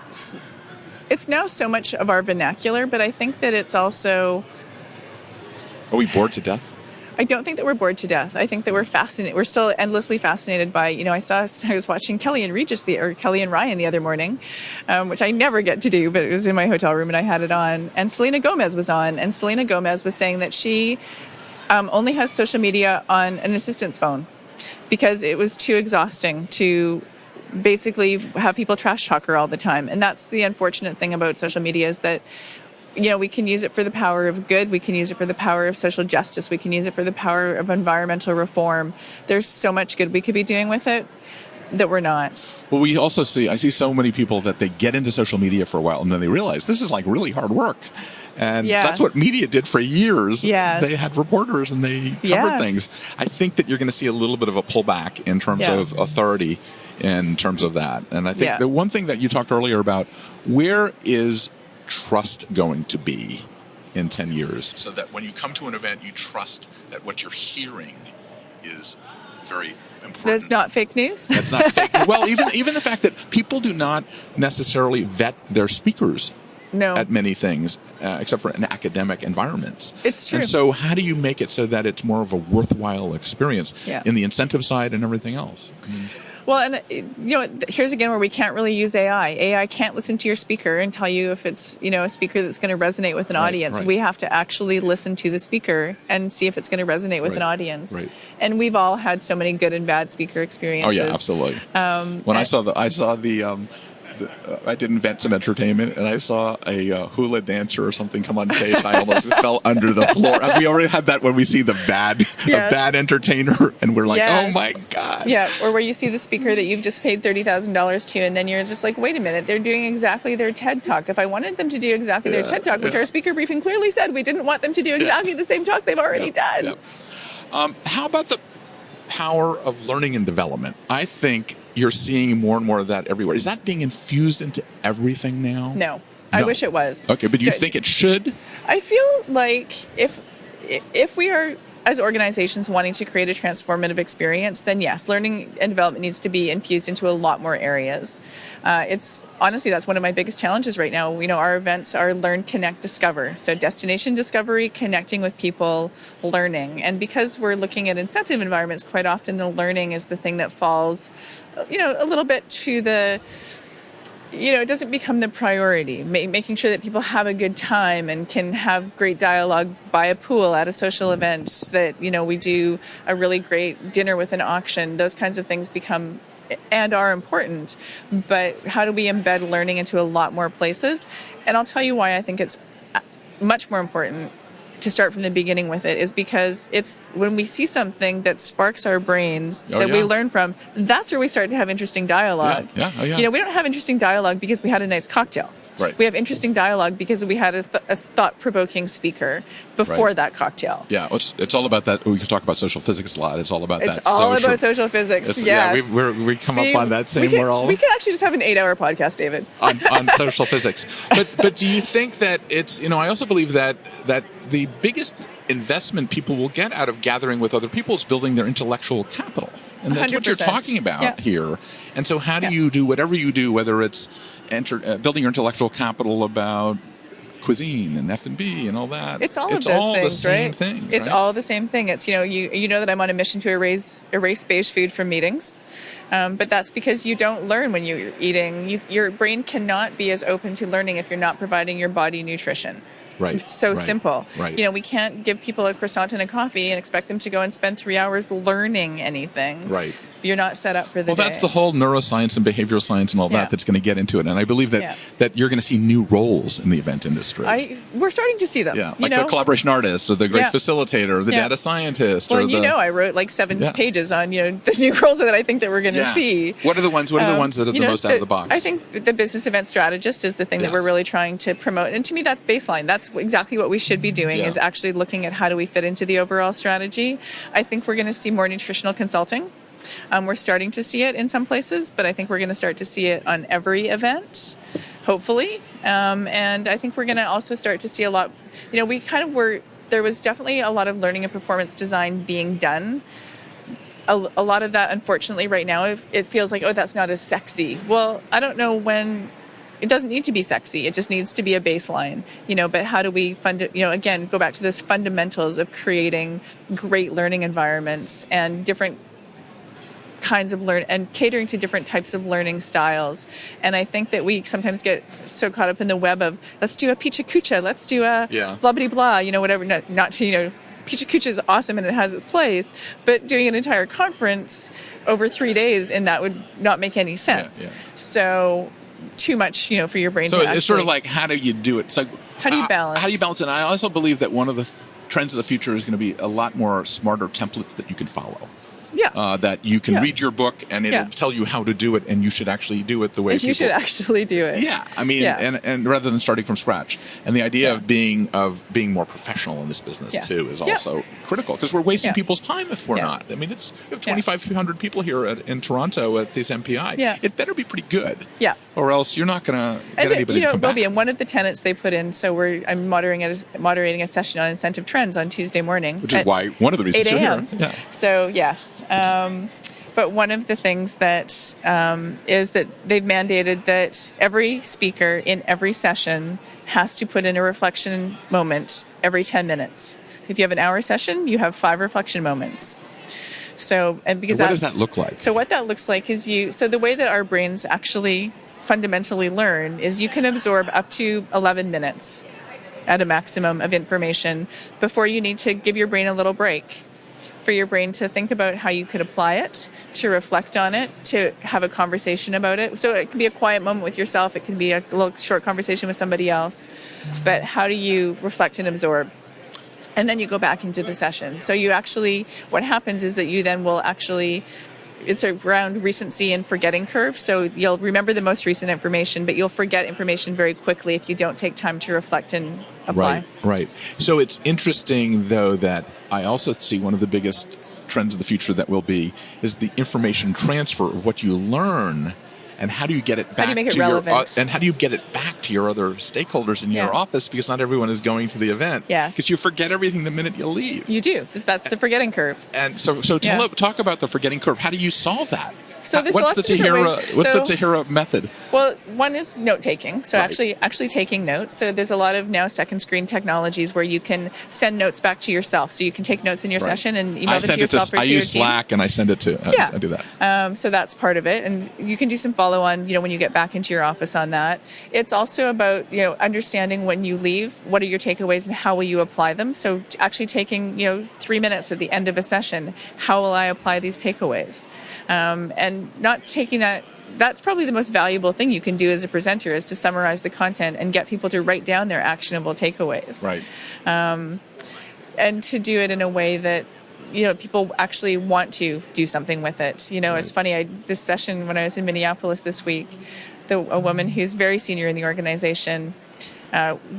now so much of our vernacular, but I think that it's also... Are we bored to death? I don't think that we're bored to death. I think that we're fascinated. We're still endlessly fascinated by, I was watching Kelly and Ryan the other morning, which I never get to do, but it was in my hotel room and I had it on. And Selena Gomez was on, and Selena Gomez was saying that she only has social media on an assistant's phone because it was too exhausting to basically have people trash talk her all the time. And that's the unfortunate thing about social media, is that we can use it for the power of good. We can use it for the power of social justice. We can use it for the power of environmental reform. There's so much good we could be doing with it that we're not. Well, I see so many people that they get into social media for a while and then they realize this is like really hard work. And that's what media did for years. Yes. They had reporters and they covered things. I think that you're going to see a little bit of a pullback in terms of authority in terms of that. And I think the one thing that you talked earlier about, where is trust going to be in 10 years, so that when you come to an event, you trust that what you're hearing is very important. That's not fake news? That's not fake news. Well, even the fact that people do not necessarily vet their speakers at many things, except for in academic environments. It's true. And so how do you make it so that it's more of a worthwhile experience in the incentive side and everything else? Well, and here's again where we can't really use AI. AI can't listen to your speaker and tell you if it's, a speaker that's going to resonate with an audience. Right. We have to actually listen to the speaker and see if it's going to resonate with an audience. Right. And we've all had so many good and bad speaker experiences. Oh yeah, absolutely. When I saw the I did invent some entertainment, and I saw a hula dancer or something come on stage. I almost fell under the floor. We already have that when we see a bad entertainer, and we're like, oh my God. Yeah, or where you see the speaker that you've just paid $30,000 to, and then you're just like, wait a minute, they're doing exactly their TED Talk. If I wanted them to do exactly their TED Talk, which our speaker briefing clearly said we didn't want them to do exactly the same talk they've already done. How about the power of learning and development? I think you're seeing more and more of that everywhere. Is that being infused into everything now? No. I wish it was. Okay, but you think it should? I feel like if we are, as organizations, wanting to create a transformative experience, then yes, learning and development needs to be infused into a lot more areas. Honestly, that's one of my biggest challenges right now. Our events are learn, connect, discover. So destination discovery, connecting with people, learning. And because we're looking at incentive environments, quite often the learning is the thing that falls, a little bit to the... it doesn't become the priority. Making sure that people have a good time and can have great dialogue by a pool at a social event, that, we do a really great dinner with an auction. Those kinds of things become and are important. But how do we embed learning into a lot more places? And I'll tell you why I think it's much more important to start from the beginning with it, is because it's when we see something that sparks our brains we learn from, that's where we start to have interesting dialogue. We don't have interesting dialogue because we had a nice cocktail. Right. We have interesting dialogue because we had a thought-provoking speaker before that cocktail. Yeah, it's all about that. We can talk about social physics a lot. It's all about It's all about social physics, yes. Yeah, we come up on that same world. We could actually just have an 8-hour podcast, David. on social physics. But do you think that it's, I also believe that the biggest investment people will get out of gathering with other people is building their intellectual capital. And that's 100%. What you're talking about here. And so how do you do whatever you do, whether it's building your intellectual capital about cuisine and F&B and all that? It's all of those things, the same right? thing. It's all the same thing. It's, you know that I'm on a mission to erase beige food from meetings. But that's because you don't learn when you're eating. Your brain cannot be as open to learning if you're not providing your body nutrition. Right. It's so simple. Right. We can't give people a croissant and a coffee and expect them to go and spend 3 hours learning anything. Right. You're not set up for the day. Well, that's the whole neuroscience and behavioral science and all that's going to get into it. And I believe that you're going to see new roles in the event industry. We're starting to see them. Yeah, like the collaboration artist or the great facilitator or the data scientist. Well, I wrote like 7 pages on, the new roles that I think that we're going to see. What are the ones that are the most out of the box? I think the business event strategist is the thing that we're really trying to promote. And to me, that's baseline. That's exactly what we should be doing, is actually looking at how do we fit into the overall strategy. I think we're going to see more nutritional consulting. We're starting to see it in some places, but I think we're going to start to see it on every event, hopefully. And I think we're going to also start to see a lot, we kind of were there was definitely a lot of learning and performance design being done. A lot of that, unfortunately, right now, it feels like, oh, that's not as sexy. Well, I don't know when. It doesn't need to be sexy. It just needs to be a baseline, but how do we again, go back to this fundamentals of creating great learning environments and different kinds of and catering to different types of learning styles. And I think that we sometimes get so caught up in the web of, let's do a picha kucha, let's do a blah, blah, blah, whatever, not to, Picha Kucha is awesome and it has its place, but doing an entire conference over 3 days in that would not make any sense. So too much, for your brain to actually... So it's sort of like, how do you do it? It's like, how do you balance? How do you balance? And I also believe that one of the trends of the future is going to be a lot more smarter templates that you can follow. That you can read your book and it'll tell you how to do it, and you should actually do it the way you should actually do it. Yeah, I mean, and rather than starting from scratch. And the idea of being more professional in this business too is also critical, because we're wasting people's time if we're not. I mean, we have 2,500 people here in Toronto at this MPI. It better be pretty good. Or else you're not going to get anybody to come back. And one of the tenets they put in, so I'm moderating a session on incentive trends on Tuesday morning. Which is why one of the reasons 8 you're a.m. here. Yeah. So, yes. But one of the things that is that they've mandated that every speaker in every session has to put in a reflection moment every 10 minutes. If you have an hour session, you have 5 reflection moments. So, and because what does that look like? So what that looks like is so the way that our brains actually fundamentally learn is you can absorb up to 11 minutes at a maximum of information before you need to give your brain a little break, for your brain to think about how you could apply it, to reflect on it, to have a conversation about it. So it can be a quiet moment with yourself. It can be a little short conversation with somebody else. But how do you reflect and absorb? And then you go back into the session. So you actually, what happens is that you then will actually, it's around recency and forgetting curve. So you'll remember the most recent information, but you'll forget information very quickly if you don't take time to reflect and apply. Right. So it's interesting, though, that I also see one of the biggest trends of the future that will be is the information transfer of what you learn, and how do you get it back? How do you make it relevant? And how do you get it back to your other stakeholders in your office? Because not everyone is going to the event. Yes. Because you forget everything the minute you leave. You do. That's the forgetting curve. And so talk about the forgetting curve. How do you solve that? So there's what's lots of different ways. What's the Tahira method? Well, one is note taking. So actually taking notes. So there's a lot of now second screen technologies where you can send notes back to yourself. So you can take notes in your session and email it to yourself or to your team. I use Slack and I send it to. I do that. So that's part of it, and you can do some follow on. When you get back into your office on that. It's also about understanding when you leave, what are your takeaways and how will you apply them. So actually taking 3 minutes at the end of a session, how will I apply these takeaways? And not taking that. That's probably the most valuable thing you can do as a presenter, is to summarize the content and get people to write down their actionable takeaways. Right. And to do it in a way that people actually want to do something with it. It's funny. This session when I was in Minneapolis this week, a woman who's very senior in the organization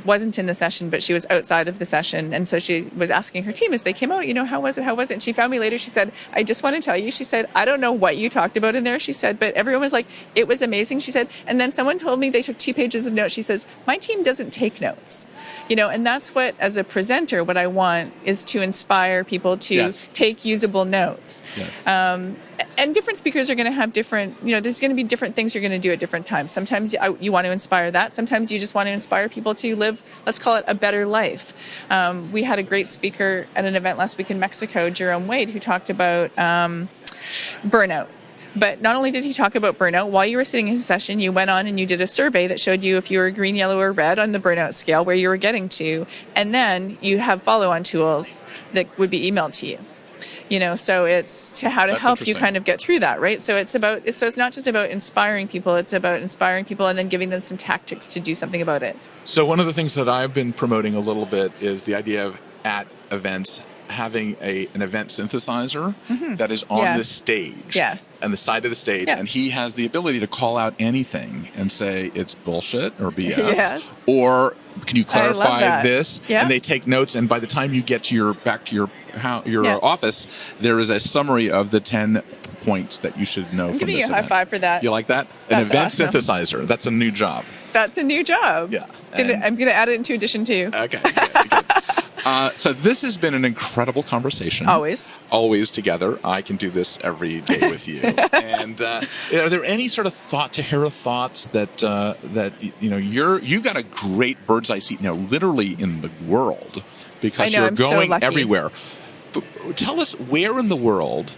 wasn't in the session, but she was outside of the session. And so she was asking her team as they came out, how was it? How was it? And she found me later. She said, I just want to tell you, she said, I don't know what you talked about in there. She said, but everyone was like, it was amazing. She said, and then someone told me they took 2 pages of notes. She says, my team doesn't take notes, and that's what, as a presenter, what I want is to inspire people to take usable notes. Yes. And different speakers are going to have different, there's going to be different things you're going to do at different times. Sometimes you want to inspire that. Sometimes you just want to inspire people to live, let's call it a better life. We had a great speaker at an event last week in Mexico, Jerome Wade, who talked about burnout. But not only did he talk about burnout, while you were sitting in his session, you went on and you did a survey that showed you if you were green, yellow, or red on the burnout scale, where you were getting to. And then you have follow-on tools that would be emailed to you. So it's to how to help you kind of get through that, right? So it's not just about inspiring people, it's about inspiring people and then giving them some tactics to do something about it. So one of the things that I've been promoting a little bit is the idea of at events having an event synthesizer that is on the stage and the side of the stage, and he has the ability to call out anything and say it's bullshit or BS or can you clarify this? And they take notes, and by the time you get to back to your office, there is a summary of the 10 points that you should know. I'm from giving this you a high five for that. You like that? That's an event awesome. synthesizer. That's a new job. That's a new job. Yeah. I'm going to add it into edition 2. Okay. So this has been an incredible conversation. Always together. I can do this every day with you. And are there any sort of Tahira thoughts that you've got a great bird's eye seat now, literally in the world, because you're going everywhere. But tell us, where in the world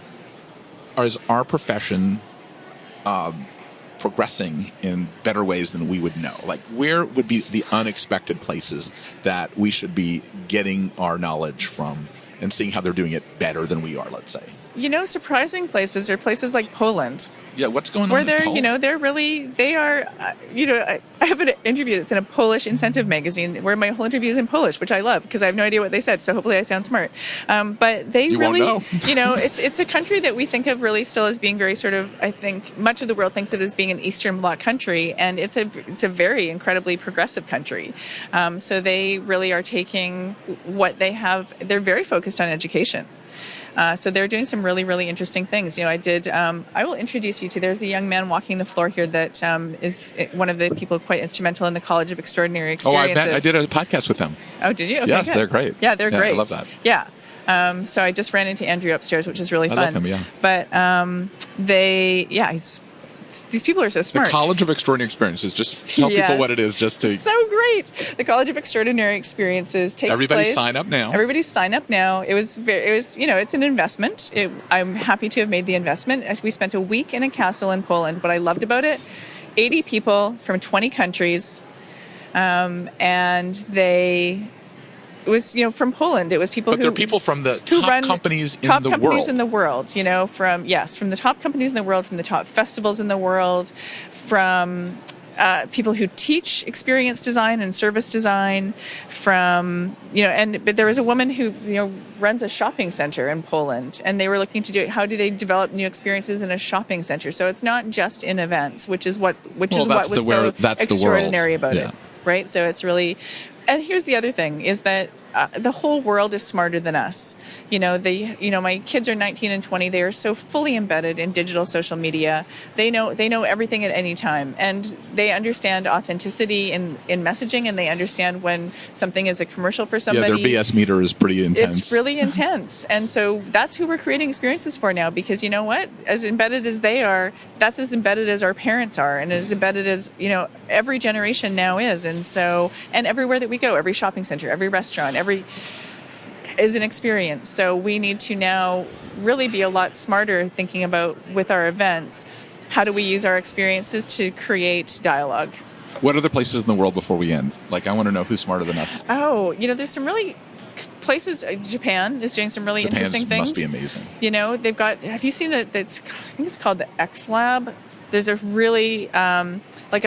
is our profession progressing in better ways than we would know? Like, where would be the unexpected places that we should be getting our knowledge from and seeing how they're doing it better than we are, let's say? Surprising places are places like Poland. Yeah, what's going on where in they're, Poland? I have an interview that's in a Polish incentive magazine where my whole interview is in Polish, which I love because I have no idea what they said, so hopefully I sound smart. But they you really, won't know. it's a country that we think of really still as being very sort of, I think, much of the world thinks it as being an Eastern Bloc country, and it's a very incredibly progressive country. So they really are taking what they have, they're very focused on education. So they're doing some really, really interesting things. I will introduce you to, there's a young man walking the floor here that is one of the people quite instrumental in the College of Extraordinary Experiences. I bet. I did a podcast with them. Oh, did you? Okay, yes, good. They're great. Yeah, they're great. I love that. Yeah. So I just ran into Andrew upstairs, which is really fun. I love him, yeah. But these people are so smart. The College of Extraordinary Experiences. Just tell people what it is. Just to so great. The College of Extraordinary Experiences takes Everybody place. sign up now. Everybody sign up now. It was it's an investment. I'm happy to have made the investment. As we spent a week in a castle in Poland. What I loved about it, 80 people from 20 countries, and it was, from Poland. It was people But they're people from the top companies in the world. Top companies in the world, from the top companies in the world, from the top festivals in the world, from people who teach experience design and service design, but there was a woman who, runs a shopping center in Poland, and they were looking to do how do they develop new experiences in a shopping center. So it's not just in events, which is what was so extraordinary about it, right? So it's really. And here's the other thing is that the whole world is smarter than us. My kids are 19 and 20. They are so fully embedded in digital social media. They know everything at any time, and they understand authenticity in messaging, and they understand when something is a commercial for somebody. Yeah, their BS meter is pretty intense. It's really intense, and so that's who we're creating experiences for now. Because you know what, as embedded as they are, that's as embedded as our parents are, and as embedded as every generation now is, and everywhere that we go, every shopping center, every restaurant, is an experience. So we need to now really be a lot smarter thinking about with our events, how do we use our experiences to create dialogue? What other places in the world before we end? I want to know who's smarter than us. Oh, there's some really places. Japan is doing some really interesting things. Must be amazing. They've got, have you seen that? I think it's called the X Lab. There's a really, a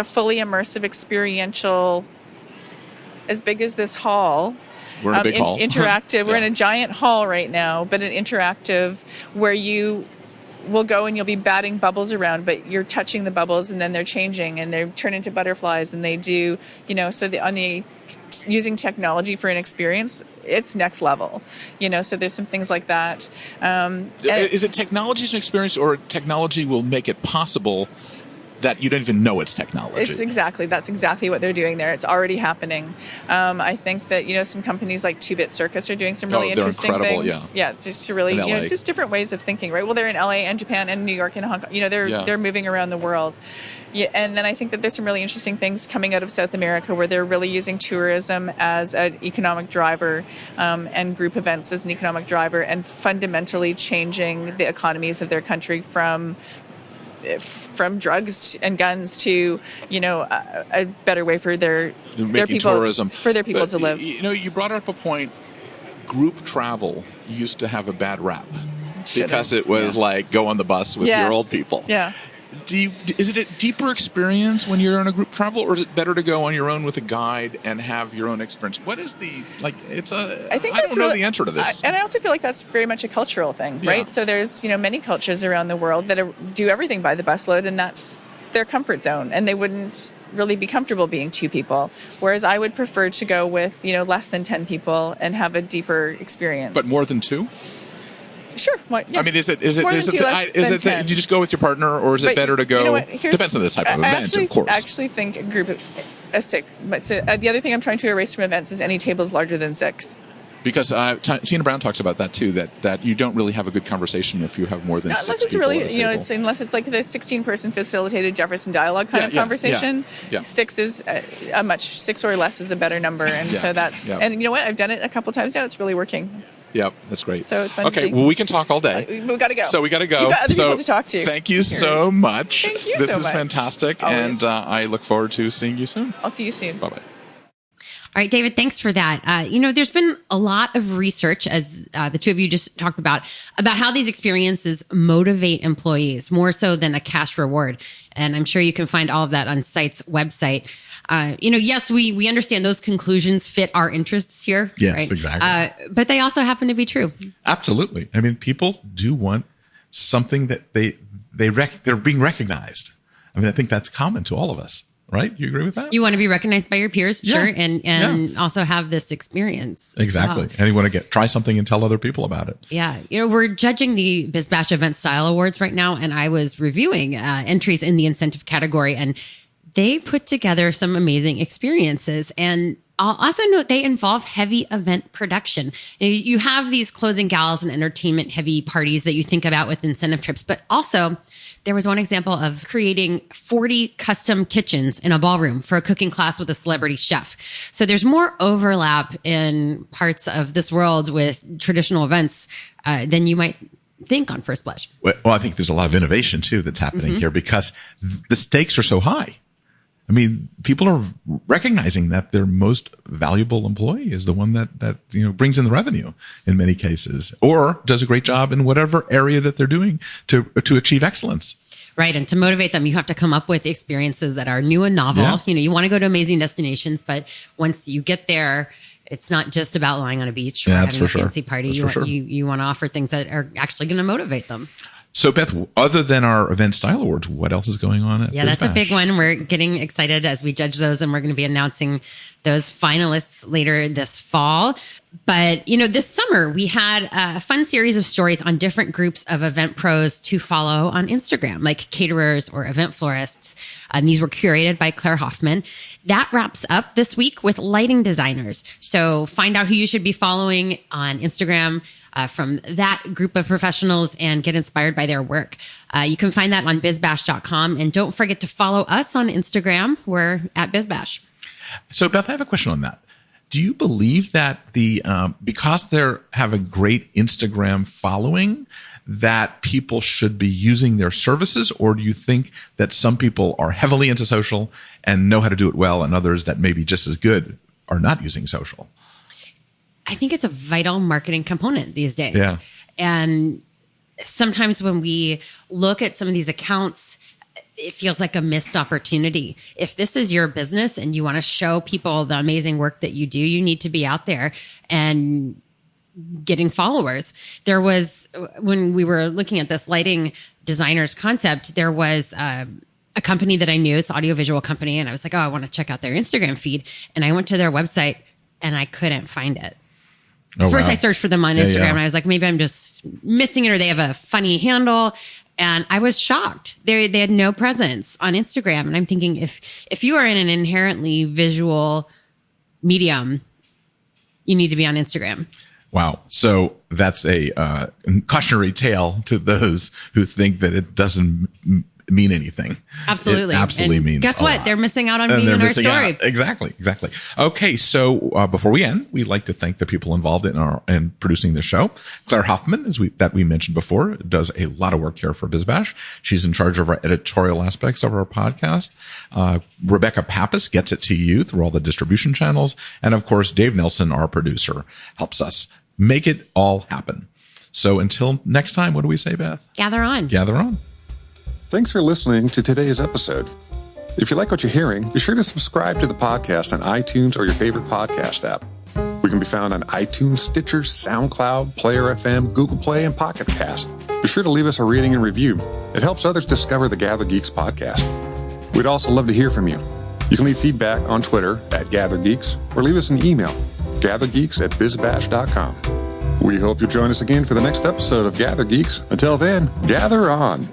fully immersive experiential, as big as this hall. We're in a big hall. Interactive. We're in a giant hall right now, but an interactive where you will go and you'll be batting bubbles around, but you're touching the bubbles and then they're changing and they turn into butterflies and they do, using technology for an experience, it's next level, so there's some things like that. Is it technology as an experience, or technology will make it possible that you don't even know it's technology? That's exactly what they're doing there. It's already happening. I think that, some companies like 2-Bit Circus are doing some really interesting things. Yeah, just to really, just different ways of thinking, right? Well, they're in LA and Japan and New York and Hong Kong. They're moving around the world. Yeah, and then I think that there's some really interesting things coming out of South America where they're really using tourism as an economic driver, and group events as an economic driver, and fundamentally changing the economies of their country from drugs and guns to a better way for their people tourism. For their people to live. You brought up a point. Group travel used to have a bad rap because it was go on the bus with your old people. Yeah. Is it a deeper experience when you're on a group travel, or is it better to go on your own with a guide and have your own experience? What is the I don't know the answer to this. And I also feel like that's very much a cultural thing, right? So there's many cultures around the world that do everything by the busload, and that's their comfort zone, and they wouldn't really be comfortable being 2 people. Whereas I would prefer to go with less than 10 people and have a deeper experience. But more than 2? Sure. I mean, is it that you just go with your partner, or is it better to go? Depends on the type of event, of course. I actually think a group of 6. But the other thing I'm trying to erase from events is any tables larger than 6. Because Tina Brown talks about that too, that you don't really have a good conversation if you have more than 6 unless it's people really, at a table. unless it's like the 16-person facilitated Jefferson dialogue kind of conversation. Yeah. 6 is 6 or less is a better number, and so that's and you know what, I've done it a couple times now. It's really working. Yep, that's great. So it's fun to see. Okay, well, we can talk all day. We've got to go. So we got to go. You've got other people to talk to. Thank you so much. Thank you This so is much. fantastic, Always. and I look forward to seeing you soon. I'll see you soon. Bye-bye. All right, David, thanks for that. There's been a lot of research, as the two of you just talked about how these experiences motivate employees more so than a cash reward. And I'm sure you can find all of that on Site's website. Yes, we understand those conclusions fit our interests here. Yes, right? exactly. But they also happen to be true. Absolutely. I mean, people do want something that they're being recognized. I mean, I think that's common to all of us. Right? You agree with that? You want to be recognized by your peers, Yeah. sure, and also have this experience. as Exactly. well. And you want to try something and tell other people about it. Yeah. We're judging the BizBash Event Style Awards right now, and I was reviewing entries in the incentive category, and they put together some amazing experiences. And I'll also note they involve heavy event production. You have these closing gals and entertainment heavy parties that you think about with incentive trips, but also there was one example of creating 40 custom kitchens in a ballroom for a cooking class with a celebrity chef. So there's more overlap in parts of this world with traditional events than you might think on first blush. Well, I think there's a lot of innovation too that's happening here because the stakes are so high. I mean, people are recognizing that their most valuable employee is the one that brings in the revenue in many cases, or does a great job in whatever area that they're doing to achieve excellence. Right. And to motivate them, you have to come up with experiences that are new and novel. Yeah. You want to go to amazing destinations, but once you get there, it's not just about lying on a beach or That's having a for sure. fancy party. That's for sure. You want to offer things that are actually going to motivate them. So, Beth, other than our Event Style Awards, what else is going on at Yeah, that's a BizBash? big one. We're getting excited as we judge those, and we're going to be announcing those finalists later this fall. But, this summer we had a fun series of stories on different groups of event pros to follow on Instagram, like caterers or event florists. And these were curated by Claire Hoffman. That wraps up this week with lighting designers. So find out who you should be following on Instagram from that group of professionals and get inspired by their work. You can find that on bizbash.com. And don't forget to follow us on Instagram. We're at BizBash. So, Beth, I have a question on that. Do you believe that because they have a great Instagram following, that people should be using their services, or do you think that some people are heavily into social and know how to do it well, and others that may be just as good are not using social? I think it's a vital marketing component these days. Yeah. And sometimes when we look at some of these accounts, it feels like a missed opportunity. If this is your business and you want to show people the amazing work that you do, you need to be out there and getting followers. There was, when we were looking at this lighting designers concept, there was a company that I knew, it's an audiovisual company. And I was like, I want to check out their Instagram feed. And I went to their website and I couldn't find it. First, I searched for them on Instagram and I was like, maybe I'm just missing it, or they have a funny handle. And I was shocked. They had no presence on Instagram. And I'm thinking, if you are in an inherently visual medium, you need to be on Instagram. Wow. So that's a cautionary tale to those who think that it doesn't mean anything. Absolutely. It absolutely and means guess a what? lot. They're missing out on And being they're in our missing story. out. Exactly. Okay, so before we end, we'd like to thank the people involved in producing the show. Claire Hoffman, that we mentioned before, does a lot of work here for BizBash. She's in charge of our editorial aspects of our podcast. Rebecca Pappas gets it to you through all the distribution channels. And of course, Dave Nelson, our producer, helps us make it all happen. So until next time, what do we say, Beth? Gather on. Gather on. Thanks for listening to today's episode. If you like what you're hearing, be sure to subscribe to the podcast on iTunes or your favorite podcast app. We can be found on iTunes, Stitcher, SoundCloud, Player FM, Google Play, and Pocket Cast. Be sure to leave us a rating and review. It helps others discover the Gather Geeks podcast. We'd also love to hear from you. You can leave feedback on Twitter @GatherGeeks or leave us an email, gathergeeks@bizbash.com. We hope you'll join us again for the next episode of Gather Geeks. Until then, gather on.